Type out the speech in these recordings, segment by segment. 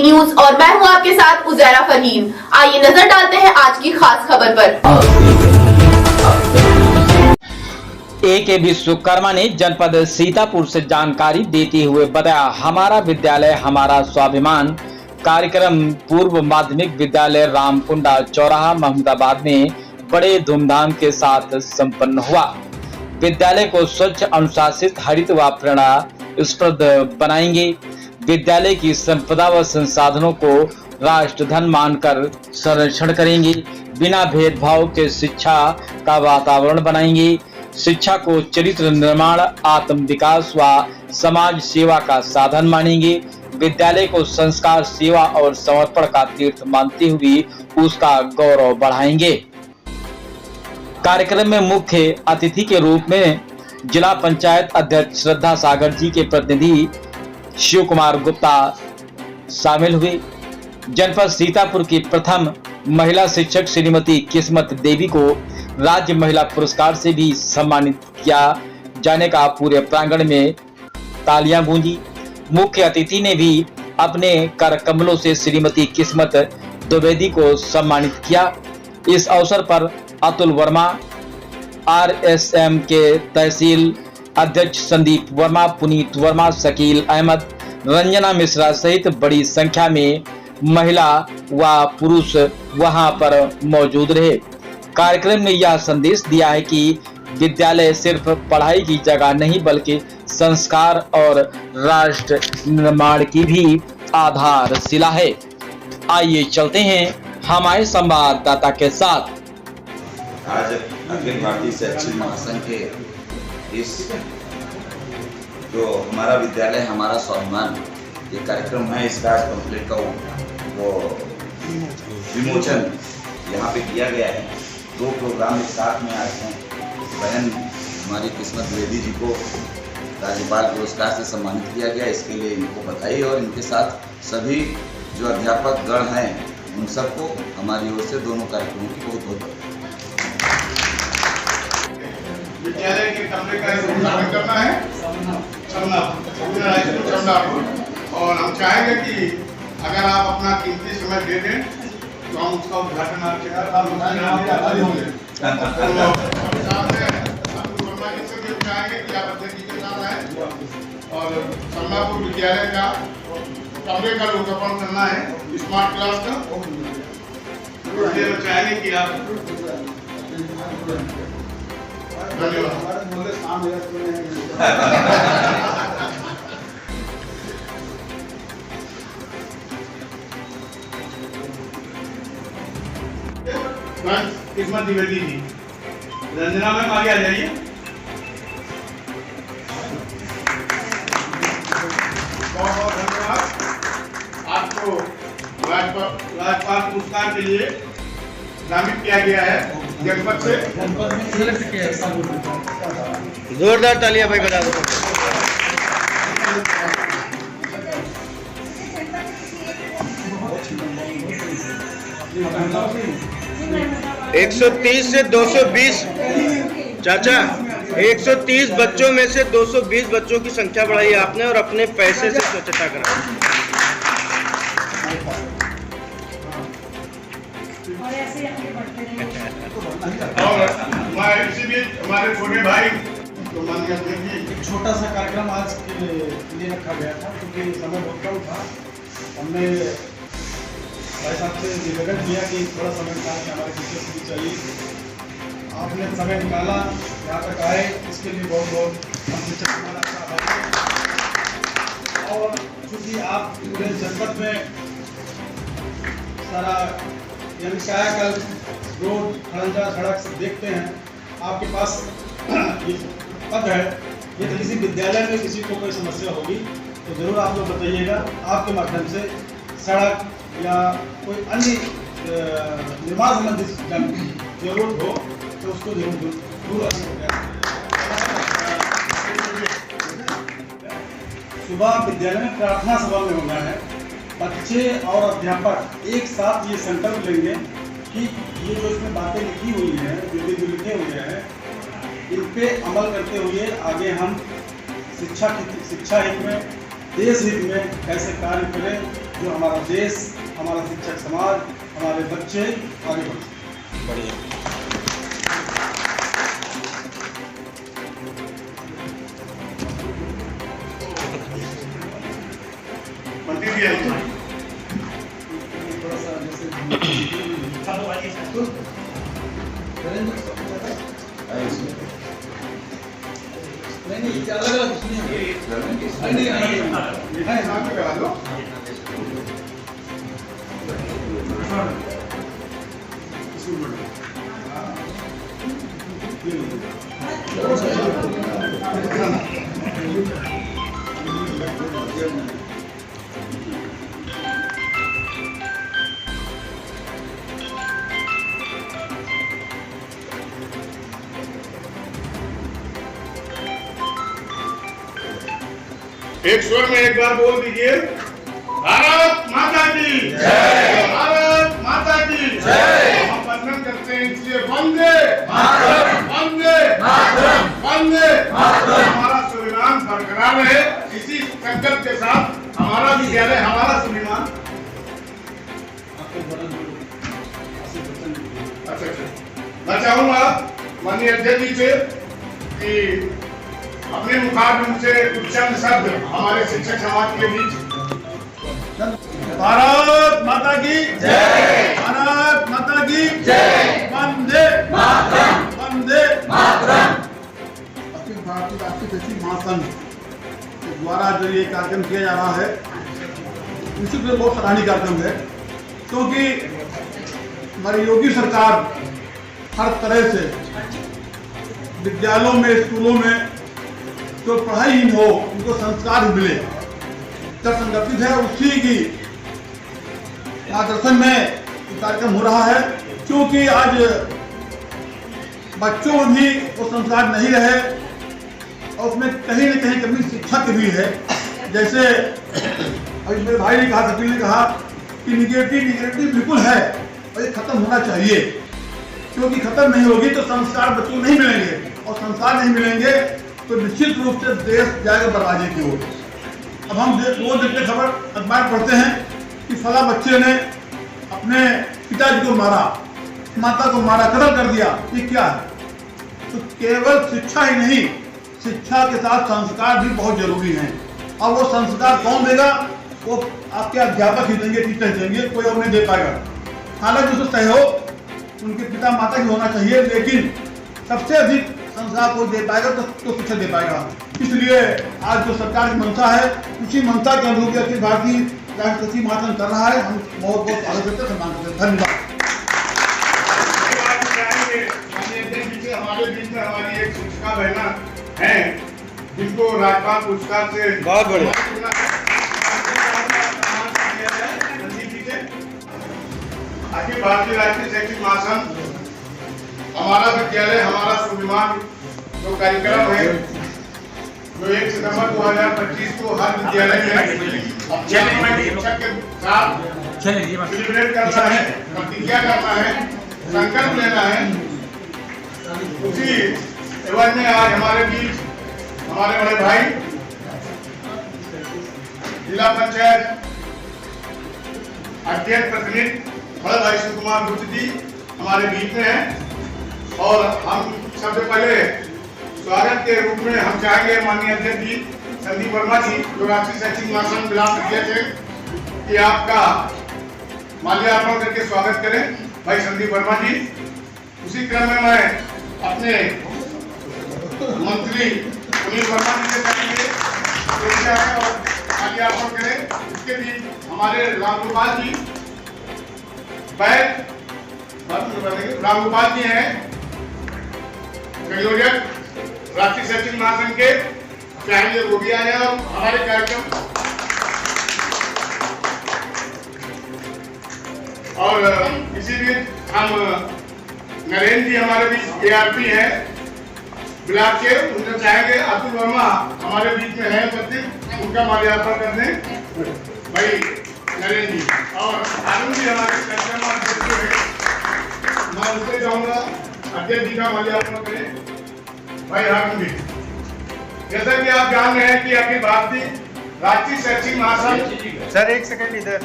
News और मैं हूं आपके साथ उजैरा फरहीन। आइए नजर डालते हैं आज की खास खबर पर। AK विश्वकर्मा ने जनपद सीतापुर से जानकारी देते हुए बताया, हमारा विद्यालय हमारा स्वाभिमान कार्यक्रम पूर्व माध्यमिक विद्यालय रामकुंडा चौराहा महमूदाबाद में बड़े धूमधाम के साथ संपन्न हुआ। विद्यालय को स्वच्छ, अनुशासित, हरित व प्रेरणास्पद बनाएंगे। विद्यालय की संपदा व संसाधनों को राष्ट्रधन मानकर संरक्षण करेंगे। बिना भेदभाव के शिक्षा का वातावरण बनाएंगे। शिक्षा को चरित्र निर्माण, आत्म विकास व समाज सेवा का साधन मानेंगे। विद्यालय को संस्कार, सेवा और समर्पण का तीर्थ मानते हुए उसका गौरव बढ़ाएंगे। कार्यक्रम में मुख्य अतिथि के रूप में जिला पंचायत अध्यक्ष श्रद्धा सागर जी के प्रतिनिधि शिव कुमार गुप्ता शामिल हुए। जनपद सीतापुर की प्रथम महिला शिक्षक श्रीमती किस्मत देवी को राज्य महिला पुरस्कार से भी सम्मानित किया जाने का पूरे प्रांगण में तालियां गूंजी। मुख्य अतिथि ने भी अपने कर कमलों से श्रीमती किस्मत द्विवेदी को सम्मानित किया। इस अवसर पर अतुल वर्मा, RSM के तहसील अध्यक्ष संदीप वर्मा, पुनीत वर्मा, शकील अहमद, रंजना मिश्रा सहित बड़ी संख्या में महिला व पुरुष वहां पर मौजूद रहे। कार्यक्रम ने यह संदेश दिया है कि विद्यालय सिर्फ पढ़ाई की जगह नहीं बल्कि संस्कार और राष्ट्र निर्माण की भी आधारशिला है। आइए चलते हैं हमारे संवाददाता के साथ। आज अखिल भारतीय शैक्षिक महासंघ के इस जो हमारा विद्यालय हमारा स्वाभिमान ये कार्यक्रम है, इसका आज पंपलेट का वो विमोचन यहाँ पे किया गया है। दो प्रोग्राम एक साथ में आज हैं। बहन हमारी किस्मत द्विवेदी जी को राज्यपाल पुरस्कार से सम्मानित किया गया, इसके लिए इनको बधाई। और इनके साथ सभी जो अध्यापक गण हैं उन सबको हमारी ओर से दोनों कार्यक्रमों की बहुत बहुत विद्यालय के कमरे का उद्घाटन करना है और हम चाहेंगे कि अगर आप अपना कीमती समय दे दें तो हम उसका उद्घाटन आपके चाहेंगे कि आप अध्यक्ष जी के साथ आए और समनापुर विद्यालय का कमरे का लोकार्पण करना है स्मार्ट क्लास का। इसलिए चाहेंगे कि आप किस्मत द्विवेदी जी, रंजना मैम आगे आ जाइए। बहुत बहुत धन्यवाद। आपको राज्यपाल पुरस्कार के लिए नामित किया गया है जनपद से। जोरदार तालियां भाई बजा दो। 130 से 220 चाचा 130 बच्चों में से 220 बच्चों की संख्या बढ़ाई आपने और अपने पैसे से स्वच्छता कराई। और हमारे छोटे भाई तो माननीय अध्यक्ष जी, एक छोटा सा कार्यक्रम आज के लिए रखा गया था क्योंकि समय बहुत कम था। हमने भाई साहब से निवेदन किया कि थोड़ा समय निकाल के हमारे टीचर्स भी चाहिए। आपने समय निकाला, यहाँ तक आए, इसके लिए बहुत बहुत हम टीचर हमारा अच्छा। और चूँकि आप पूरे जनपद में सारा यानी कायाकल्प, रोड, खड़ंजा, सड़क सब देखते हैं, आपके पास ये पद है। ये तो किसी विद्यालय में किसी को कोई समस्या होगी तो ज़रूर आप लोग बताइएगा। आपके माध्यम से सड़क या कोई अन्य निर्माण संबंधित जरूरत हो तो उसको जरूर दूर सुबह विद्यालय में प्रार्थना सभा में होना है। बच्चे और अध्यापक एक साथ ये संकल्प लेंगे कि ये जो इसमें बातें लिखी हुई हैं, जो लिखे हुए हैं, इन पे अमल करते हुए आगे हम शिक्षा हित में, देश हित में कैसे कार्य करें, जो हमारा देश, हमारा शिक्षक समाज, हमारे बच्चे आगे बढ़ सकें। बढ़िया। मंत्री जी आइए। थोड़ा सा जैसे नहीं, अलग-अलग नहीं, यहाँ पे करा दो। एक स्वर में एक बार बोल दीजिए, भारत माता की जय, भारत माता की जय। हम वंदन करते हैं, इसलिए वंदे मातरम, वंदे मातरम, वंदे मातरम। हमारा स्वाभिमान बरकरार रहे, इसी संकल्प के साथ हमारा विद्यालय, हमारा स्वाभिमान। अच्छा, मैं चाहूंगा माननीय अध्यक्ष जी से कि अपने मुखारबिंद से कुछ चंद शब्द हमारे शिक्षक समाज के बीच। भारत माता की जय, भारत माता की जय, वंदे मातरम, वंदे मातरम। अखिल भारतीय राष्ट्रीय सचिव महासंघ के द्वारा जो ये कार्यक्रम किया जा रहा है, निश्चित रूप से बहुत सराहनीय कार्यक्रम है, क्योंकि हमारी योगी सरकार हर तरह से विद्यालयों में, स्कूलों में जो पढ़ाई ही हो, उनको संस्कार मिले, जब संगठित है उसी की मार्गदर्शन में कार्यक्रम हो रहा है। क्योंकि आज बच्चों में भी वो संस्कार नहीं रहे और उसमें कहीं न कहीं कमी शिक्षा की भी है। जैसे अभी मेरे भाई ने कहा, सचिव ने कहा कि निगेटिव बिल्कुल है और ये खत्म होना चाहिए, क्योंकि खत्म नहीं होगी तो संस्कार बच्चों को नहीं मिलेंगे, और संस्कार नहीं मिलेंगे तो निश्चित रूप से देश जाएगा बर्बादी की ओर। अब हम रोज देखते खबर, अखबार पढ़ते हैं कि फला बच्चे ने अपने पिताजी को मारा, माता को मारा, कत्ल कर दिया। ये क्या है? तो केवल शिक्षा ही नहीं, शिक्षा के साथ संस्कार भी बहुत जरूरी हैं। और वो संस्कार कौन देगा? वो आपके अध्यापक ही देंगे, टीचर देंगे, कोई और नहीं दे पाएगा। हालांकि उसको सहयोग उनके पिता माता की होना चाहिए, लेकिन सबसे अधिक संस्कार कोई दे पाएगा तो शिक्षा दे पाएगा। इसलिए आज जो सरकार की मंशा है, उसी मंशा के अनुरूप अखिल भारतीय राष्ट्रीय सचिव महासंघ कर रहा है। हम बहुत बहुत स्वागत करते हैं, सम्मान करते हैं। धन्यवाद। हमारे बीच में हमारी एक शिक्षिका बहना है, जिनको राज्यपाल पुरस्कार से बहुत बढ़िया। अखिल भारतीय राष्ट्रीय शैक्षिक महासंघ, हमारा विद्यालय, हमारा स्वाभिमान जो कार्यक्रम है, जो 1 सितंबर 2025 को हर विद्यालय में शिक्षक के साथ सेलिब्रेट करना है, प्रतिज्ञा करना है, संकल्प लेना है। उसी एवज में आज हमारे बीच हमारे बड़े भाई जिला पंचायत अध्यक्ष प्रतिनिधि बड़े भाई शिव कुमार गुप्ता जी हमारे बीच में हैं। और हम सबसे पहले स्वागत के रूप में हम चाहेंगे माननीय अध्यक्ष जी संदीप वर्मा जी, जो राष्ट्रीय शैक्षिक महासंघ बिलास अध्यक्ष है, कि आपका माल्यार्पण करके स्वागत करें भाई संदीप वर्मा जी। उसी क्रम में मैं अपने मंत्री सुनील वर्मा जी से करेंगे और माल्यार्पण करें। उसके बीच हमारे रामगोपाल जी रामगोपाल जी हैं, संयोजक राष्ट्रीय शैक्षिक महासंघ के, चाहे वो भी आए और हमारे कार्यक्रम। और इसी बीच हम नरेंद्र जी हमारे बीच ARP है ब्लॉक के, उनसे चाहेंगे अतुल वर्मा हमारे बीच में है उपस्थित, उनका माल्यार्पण करने भाई नरेंद्र जी। और आनंद जी हमारे कार्यक्रम अध्यक्ष है, मैं उनसे चाहूंगा अध्यक्ष जी का माल्यार्पण करें भाई आनंद जी। जैसा कि आप जान रहे हैं कि अखिल भारतीय राष्ट्रीय शैक्षिक महासंघ सर एक सेकंड इधर।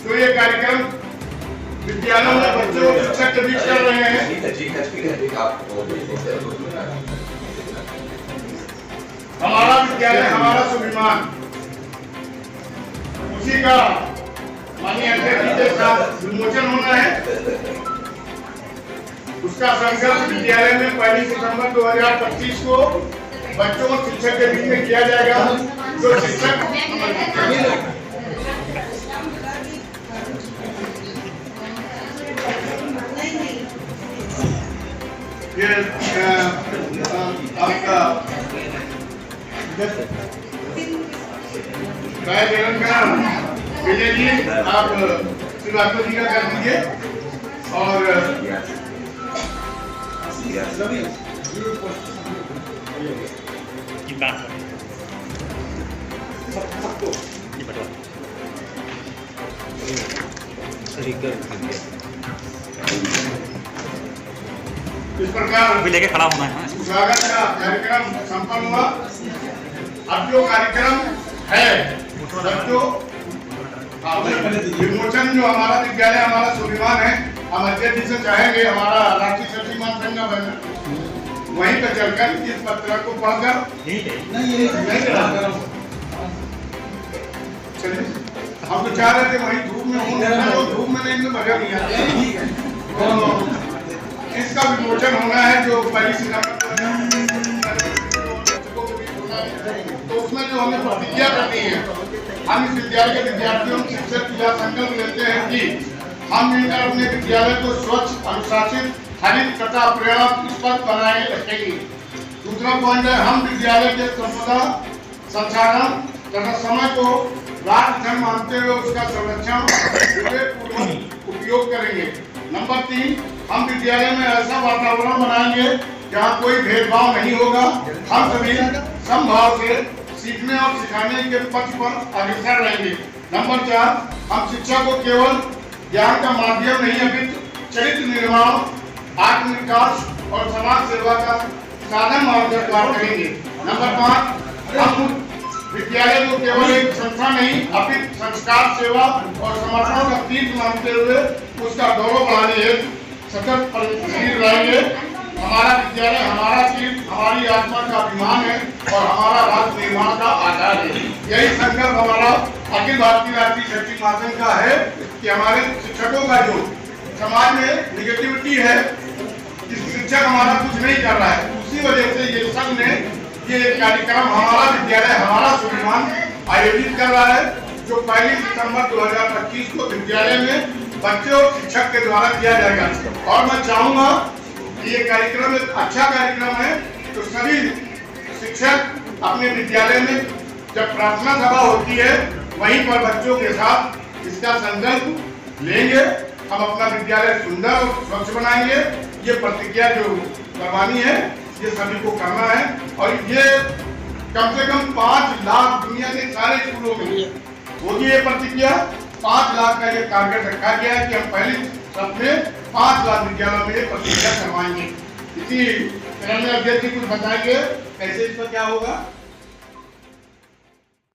जो ये कार्यक्रम विद्यालयों में बच्चों और शिक्षक के बीच कर रहे हैं, हमारा विद्यालय हमारा स्वाभिमान, उसी का माननीय अध्यक्ष जी के साथ विमोचन होना है। उसका संकल्प विद्यालय में 1 सितंबर 2025 को बच्चों और शिक्षक के बीच में किया जाएगा। जो शिक्षक ये आपका विजय जी, आप श्रीवास्तव जी का कर दीजिए और इस प्रकार लेके खड़ा होना है। स्वागत का कार्यक्रम संपन्न हुआ। अब जो कार्यक्रम है बच्चों विमोचन, जो हमारा विद्यालय हमारा स्वाभिमान है, हम अध्यक्ष जी से चाहेंगे हमारा राष्ट्रीय शैक्षिक महासंघ का बना वहीं पर चलकर इस पत्र को पढ़कर चलिए हम तो चाह रहे थे वहीं धूप में हूँ, धूप में नहीं मजा नहीं आता। इसका विमोचन होना है जो 1 सितंबर तो उसमें जो हमें प्रतिज्ञा करनी है, हम इस विद्यालय के विद्यार्थियों शिक्षक यह संकल्प लेते हैं कि हम मिलकर अपने विद्यालय को स्वच्छ, अनुशासित, हरित तथा प्रेरणास्पद बनाए रखेंगे। दूसरा पॉइंट है, हम विद्यालय के संपदा, संसाधन तथा समय को राष्ट्र धर्म मानते हुए उसका संरक्षण विवेकपूर्वक उपयोग करेंगे। नंबर 3, हम विद्यालय में ऐसा वातावरण बनाएंगे जहाँ कोई भेदभाव नहीं होगा। हम सभी समभाव से सीखने और सिखाने के पथ पर अग्रसर रहेंगे। नंबर 4, हम शिक्षा को केवल ज्ञान का माध्यम नहीं अपितु चरित्र निर्माण, आत्मविकास और समाज सेवा का साधन मानकर करेंगे। नंबर 5, हम विद्यालय को केवल एक संस्था नहीं अपितु संस्कार, सेवा और समर्पण का तीर्थ मानते हुए उसका गौरव बढ़ाने हेतु सतत प्रयत्नशील रहेंगे। हमारा विद्यालय हमारा तीर्थ, हमारी आत्मा का अभिमान है और हमारा राष्ट्र निर्माण का आधार है। यही संकल्प हमारा अखिल भारतीय राष्ट्रीय शैक्षिक महासंघ का है कि हमारे शिक्षकों का जो समाज में निगेटिविटी है, शिक्षक हमारा कुछ नहीं कर रहा है, उसी वजह से ये संघ ने ये कार्यक्रम हमारा विद्यालय हमारा स्वाभिमान आयोजित कर रहा है, जो 1 सितंबर 2025 को विद्यालय में बच्चे और शिक्षक के द्वारा किया जाएगा। और मैं चाहूंगा कि ये कार्यक्रम एक अच्छा कार्यक्रम है, तो सभी शिक्षक अपने विद्यालय में जब प्रार्थना सभा होती है वहीं पर बच्चों के साथ इसका संकल्प लेंगे। हम अपना विद्यालय सुंदर और स्वच्छ बनाएंगे। ये प्रतिज्ञा जो करवानी है ये सभी को करना है और ये कम से कम 5 लाख दुनिया के सारे स्कूलों में होगी ये प्रतिज्ञा। 5 लाख का ये टारगेट रखा गया है कि हम पहले सपने 5 लाख विद्यालयों में ये प्रतिज्ञा करवाएंगे। इसी अध्यक्ष जी कुछ बताएंगे कैसे इसका क्या होगा।